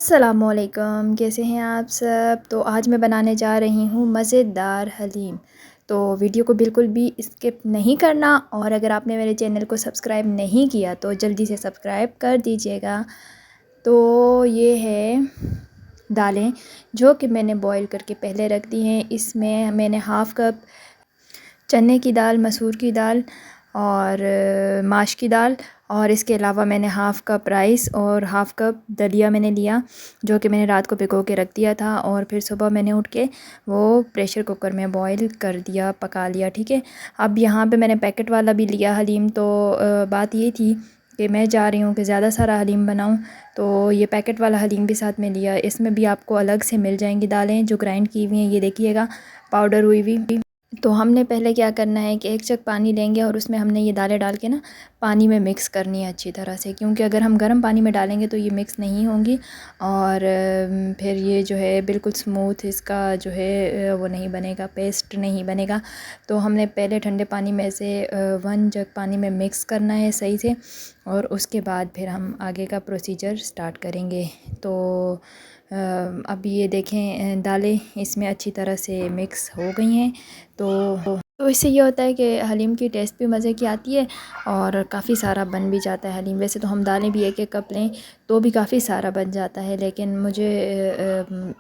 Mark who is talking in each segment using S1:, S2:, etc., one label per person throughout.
S1: अस्सलामुअलैकुम, कैसे हैं आप सब। तो आज मैं बनाने जा रही हूँ मज़ेदार हलीम। तो वीडियो को बिल्कुल भी स्किप नहीं करना, और अगर आपने मेरे चैनल को सब्सक्राइब नहीं किया तो जल्दी से सब्सक्राइब कर दीजिएगा। तो ये है दालें जो कि मैंने बॉईल करके पहले रख दी हैं। इसमें मैंने हाफ़ कप चने की दाल, मसूर की दाल और माश की दाल, और इसके अलावा मैंने हाफ़ कप राइस और हाफ़ कप दलिया मैंने लिया, जो कि मैंने रात को भिगो के रख दिया था। और फिर सुबह मैंने उठ के वो प्रेशर कुकर में बॉईल कर दिया, पका लिया। ठीक है। अब यहाँ पे मैंने पैकेट वाला भी लिया हलीम। तो बात ये थी कि मैं जा रही हूँ कि ज़्यादा सारा हलीम बनाऊँ, तो ये पैकेट वाला हलीम भी साथ में लिया। इसमें भी आपको अलग से मिल जाएंगी दालें जो ग्राइंड की हुई हैं, ये देखिएगा, पाउडर हुई हुई। तो हमने पहले क्या करना है कि एक जग पानी लेंगे और उसमें हमने ये दालें डाल के ना पानी में मिक्स करनी है अच्छी तरह से, क्योंकि अगर हम गर्म पानी में डालेंगे तो ये मिक्स नहीं होंगी, और फिर ये जो है बिल्कुल स्मूथ इसका जो है वो नहीं बनेगा, पेस्ट नहीं बनेगा। तो हमने पहले ठंडे पानी में से 1 जग पानी में मिक्स करना है सही से, और उसके बाद फिर हम आगे का प्रोसीजर स्टार्ट करेंगे। तो अब ये देखें, दालें इसमें अच्छी तरह से मिक्स हो गई हैं। तो इससे ये होता है कि हलीम की टेस्ट भी मज़े की आती है और काफ़ी सारा बन भी जाता है हलीम। वैसे तो हम दालें भी एक एक कप लें तो भी काफ़ी सारा बन जाता है, लेकिन मुझे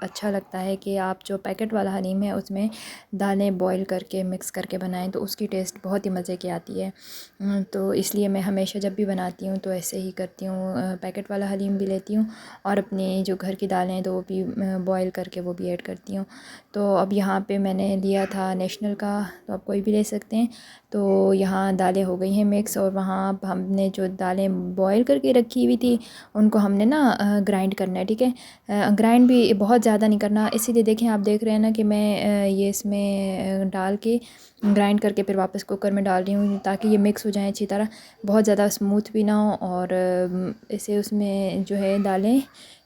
S1: अच्छा लगता है कि आप जो पैकेट वाला हलीम है उसमें दालें बॉईल करके मिक्स करके बनाएं, तो उसकी टेस्ट बहुत ही मज़े की आती है। तो इसलिए मैं हमेशा जब भी बनाती हूँ तो ऐसे ही करती हूँ, पैकेट वाला हलीम भी लेती हूँ और अपनी जो घर की दालें हैं तो वो भी बॉईल करके वो भी ऐड करती हूँ। तो अब यहाँ पे मैंने लिया था नेशनल का, तो आप कोई भी ले सकते हैं। तो यहाँ दालें हो गई हैं मिक्स, और वहाँ अब हमने जो दालें बॉईल करके रखी हुई थी उनको हमने ना ग्राइंड करना है। ठीक है। ग्राइंड भी बहुत ज़्यादा नहीं करना, इसीलिए देखें, आप देख रहे हैं ना कि मैं ये इसमें डाल के ग्राइंड करके फिर वापस कुकर में डाल रही हूँ, ताकि ये मिक्स हो जाए अच्छी तरह, बहुत ज़्यादा स्मूथ भी ना हो और इसे उसमें जो है दालें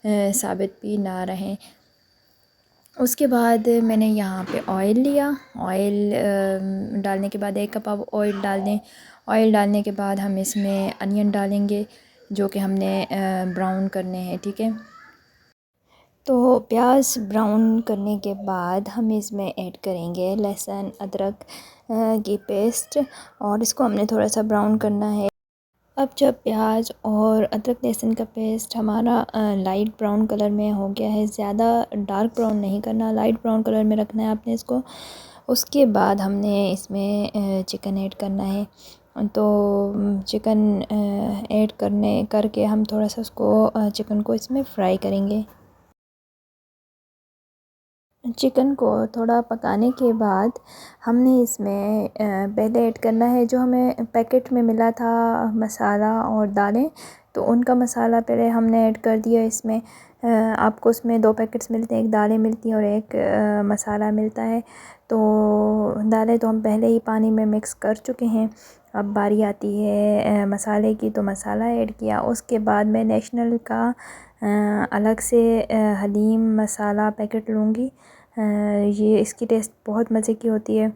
S1: साबित भी ना रहें। उसके बाद मैंने यहाँ पे ऑयल लिया। ऑयल डालने के बाद 1 कप आप ऑयल डाल दें। ऑयल डालने के बाद हम इसमें अनियन डालेंगे जो कि हमने ब्राउन करने हैं। ठीक है। तो प्याज ब्राउन करने के बाद हम इसमें ऐड करेंगे लहसुन अदरक की पेस्ट, और इसको हमने थोड़ा सा ब्राउन करना है। अब जब प्याज और अदरक लहसुन का पेस्ट हमारा लाइट ब्राउन कलर में हो गया है, ज़्यादा डार्क ब्राउन नहीं करना, लाइट ब्राउन कलर में रखना है आपने इसको। उसके बाद हमने इसमें चिकन ऐड करना है। तो चिकन ऐड करने करके हम थोड़ा सा उसको चिकन को इसमें फ्राई करेंगे। चिकन को थोड़ा पकाने के बाद हमने इसमें पहले ऐड करना है जो हमें पैकेट में मिला था मसाला और दालें, तो उनका मसाला पहले हमने ऐड कर दिया इसमें। आपको उसमें 2 पैकेट्स मिलते हैं, एक दालें मिलती हैं और एक मसाला मिलता है। तो दालें तो हम पहले ही पानी में मिक्स कर चुके हैं। अब बारी आती है मसाले की, तो मसाला ऐड किया। उसके बाद मैं नेशनल का अलग से हलीम मसाला पैकेट लूँगी। ये इसकी टेस्ट बहुत मज़े की होती है,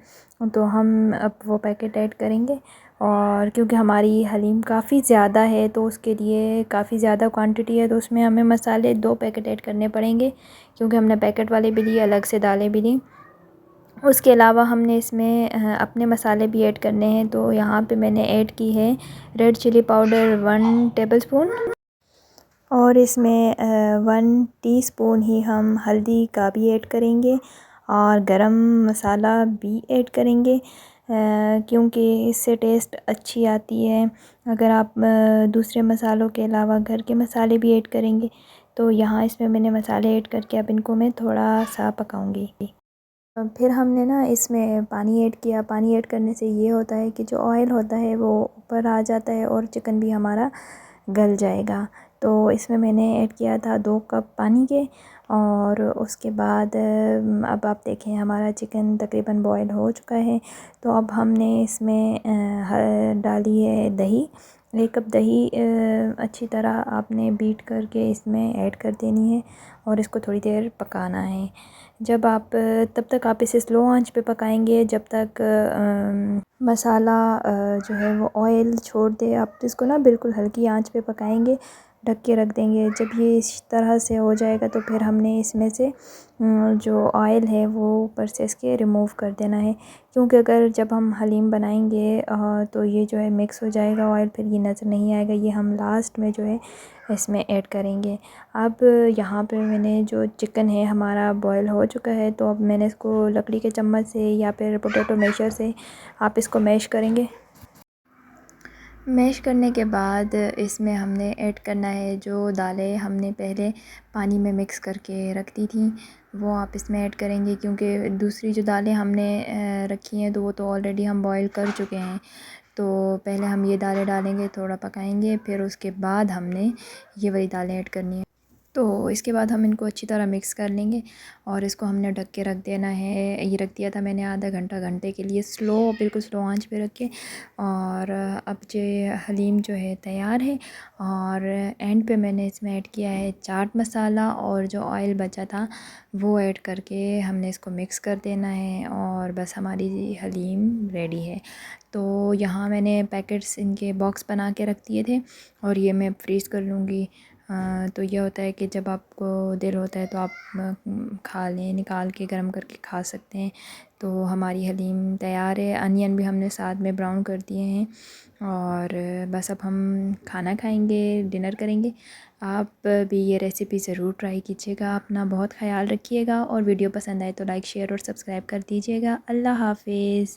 S1: तो हम अब वो पैकेट ऐड करेंगे। और क्योंकि हमारी हलीम काफ़ी ज़्यादा है तो उसके लिए काफ़ी ज़्यादा क्वांटिटी है, तो उसमें हमें मसाले 2 पैकेट ऐड करने पड़ेंगे, क्योंकि हमने पैकेट वाले भी लिए, अलग से दालें भी ली। उसके अलावा हमने इसमें अपने मसाले भी ऐड करने हैं। तो यहाँ पे मैंने ऐड की है रेड चिली पाउडर 1 टेबलस्पून, और इसमें 1 टीस्पून ही हम हल्दी का भी ऐड करेंगे, और गरम मसाला भी ऐड करेंगे, क्योंकि इससे टेस्ट अच्छी आती है। अगर आप दूसरे मसालों के अलावा घर के मसाले भी ऐड करेंगे, तो यहाँ इसमें मैंने मसाले ऐड करके अब इनको मैं थोड़ा सा पकाऊंगी। फिर हमने ना इसमें पानी ऐड किया। पानी ऐड करने से ये होता है कि जो ऑयल होता है वो ऊपर आ जाता है और चिकन भी हमारा गल जाएगा। तो इसमें मैंने ऐड किया था 2 कप पानी के, और उसके बाद अब आप देखें हमारा चिकन तकरीबन बॉयल हो चुका है। तो अब हमने इसमें डाली है दही। 1 कप दही अच्छी तरह आपने बीट करके इसमें ऐड कर देनी है, और इसको थोड़ी देर पकाना है। जब आप तब तक आप इसे स्लो आंच पे पकाएंगे जब तक मसाला जो है वो ऑयल छोड़ दे। आप इसको ना बिल्कुल हल्की आंच पे पकाएंगे, ढक के रख देंगे। जब ये इस तरह से हो जाएगा तो फिर हमने इसमें से जो ऑयल है वो ऊपर से इसके रिमूव कर देना है, क्योंकि अगर जब हम हलीम बनाएंगे तो ये जो है मिक्स हो जाएगा ऑयल, फिर ये नज़र नहीं आएगा। ये हम लास्ट में जो है इसमें ऐड करेंगे। अब यहाँ पे मैंने जो चिकन है हमारा बॉयल हो चुका है, तो अब मैंने इसको लकड़ी के चम्मच से या फिर पोटैटो मैशर से आप इसको मैश करेंगे। मैश करने के बाद इसमें हमने ऐड करना है जो दालें हमने पहले पानी में मिक्स करके रख दी थी, वो आप इसमें ऐड करेंगे, क्योंकि दूसरी जो दालें हमने रखी हैं तो वो तो ऑलरेडी हम बॉईल कर चुके हैं। तो पहले हम ये दालें डालेंगे, थोड़ा पकाएंगे, फिर उसके बाद हमने ये वाली दालें ऐड करनी है। तो इसके बाद हम इनको अच्छी तरह मिक्स कर लेंगे और इसको हमने ढक के रख देना है। ये रख दिया था मैंने आधा घंटा घंटे के लिए, बिल्कुल स्लो आंच पे रख के। और अब जो हलीम जो है तैयार है। और एंड पे मैंने इसमें ऐड किया है चाट मसाला, और जो ऑयल बचा था वो ऐड करके हमने इसको मिक्स कर देना है और बस हमारी हलीम रेडी है। तो यहाँ मैंने पैकेट्स इनके बॉक्स बना के रख दिए थे और ये मैं फ्रीज़ कर लूँगी। तो ये होता है कि जब आपको दिल होता है तो आप खा लें, निकाल के गर्म करके खा सकते हैं। तो हमारी हलीम तैयार है। अनियन भी हमने साथ में ब्राउन कर दिए हैं और बस अब हम खाना खाएंगे, डिनर करेंगे। आप भी ये रेसिपी ज़रूर ट्राई कीजिएगा। अपना बहुत ख्याल रखिएगा और वीडियो पसंद आए तो लाइक, शेयर और सब्सक्राइब कर दीजिएगा। अल्लाह हाफ़िज़।